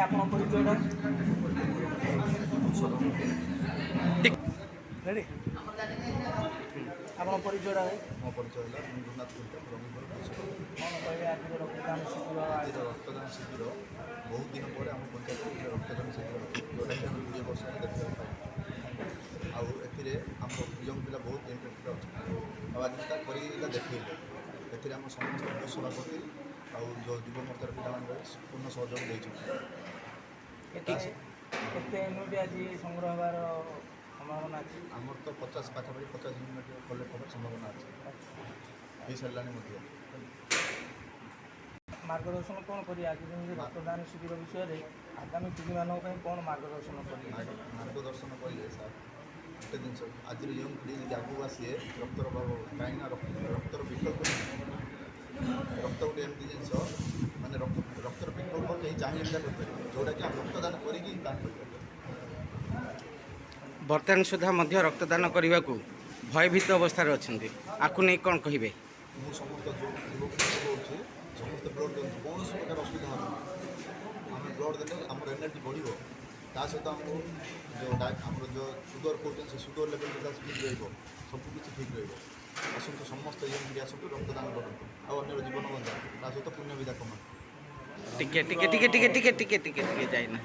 ଆପଣ ପରିଚୟଟା ରେଡ଼ି ଆପଣ ପରିଚୟଟା ଭାଇ ମୋ ପରିଚୟ ହେଲା ମଞ୍ଜୁନାଥ କୁର୍ତ୍ତା ବ୍ରହ୍ମପୁର କ'ଣ କହିବେ ଆଜିର ରକ୍ତଦାନ ଶିବିର ଆଜିର ରକ୍ତଦାନ ଶିବିର ବହୁତ ଦିନ ପରେ ଆମ ପଞ୍ଚାୟତରେ ରକ୍ତଦାନ ଶିବିର ଅଛି ଯେଉଁଟାକି ଆମେ 20 ବର୍ଷ ହେଲା ଦେଖିବାକୁ ପାଇଛୁ। ଆଉ ଏଥିରେ ଆମର ୟଙ୍ଗ ପିଲା ବହୁତ ଇଣ୍ଟରେଷ୍ଟେଡ୍ ଅଛନ୍ତି ଆଉ ଆଜି ତା କରିକି ଏଇଟା ଦେଖେଇଲେ। ଏଥିରେ ଆମ ସମସ୍ତ ବୁଥ୍ ସଭାପତି ଆଉ ଯେଉଁ ଯୁବ ମୋର୍ଚ୍ଚାର ପିଲାମାନେ ପୂର୍ଣ୍ଣ ସହଯୋଗ ଦେଇଛନ୍ତି। କେତେ ୟୁନିଟ୍ ଆଜି ସଂଗ୍ରହ ହେବାର ସମ୍ଭାବନା ଅଛି? ଆମର ତ 50 ପାଖାପାଖି 50 ୟୁନିଟ୍ କଲେକ୍ଟ ହେବାର ସମ୍ଭାବନା ଅଛି, ହେଇସାରିଲାଣି ମଧ୍ୟ। ମାର୍ଗଦର୍ଶନ କ'ଣ କରିବେ ଆଜି ଯେମିତି ରକ୍ତଦାନ ଶିବିର ବିଷୟରେ ଆଗାମୀ ପିଢ଼ିମାନଙ୍କ ପାଇଁ କ'ଣ ମାର୍ଗଦର୍ଶନ କରିବେ? ମାର୍ଗଦର୍ଶନ କରିବେ ସାର୍ ଗୋଟେ ଜିନିଷ ଆଜିର ୟଙ୍ଗ ପିଢ଼ି ଯଦି ଆଗକୁ ଆସିବେ ରକ୍ତର ଅଭାବ କାହିଁକିନା ରକ୍ତର ବିକଳ୍ପ ରକ୍ତ ଗୋଟେ ଏମିତି ଜିନିଷ ମାନେ ରକ୍ତର ବିକଳ୍ପ କେହି ଚାହିଁଲେ ବି କରିପାରିବେ ଯେଉଁଟାକି ଆମେ ରକ୍ତଦାନ କରିକି ଦାନ କରିପାରିବା। ବର୍ତ୍ତମାନ ସୁଦ୍ଧା ମଧ୍ୟ ରକ୍ତଦାନ କରିବାକୁ ଭୟଭୀତ ଅବସ୍ଥାରେ ଅଛନ୍ତି, ଆକୁ ନେଇ କ'ଣ କହିବେ? ମୁଁ ସମସ୍ତ ଯୁବକଙ୍କୁ କହୁଛି ସମସ୍ତେ ବ୍ଲଡ଼ ଦିଅନ୍ତୁ, କୌଣସି ପ୍ରକାର ଅସୁବିଧା ହେବନି। ଆମେ ବ୍ଲଡ଼ ଦେଲେ ଆମର ଏନର୍ଜି ବଢ଼ିବ, ତା ସହିତ ଆମକୁ ଆମର ଯେଉଁ ସୁଗର କହୁଛନ୍ତି ସେ ସୁଗର ଲେଭେଲ୍ ଠିକ୍ ରହିବ, ସବୁକିଛି ଠିକ୍ ରହିବ। ଆସନ୍ତୁ ସମସ୍ତେ ୟଙ୍ଗ ପିଢ଼ି ଆସନ୍ତୁ ରକ୍ତଦାନ କରନ୍ତୁ ଆଉ ଅନ୍ୟର ଜୀବନ ବଞ୍ଚାନ୍ତୁ, ତା ସହିତ ପୁଣ୍ୟ ବିଧା କମାନ୍ତୁ। ଟିକେ ଯାଇନା।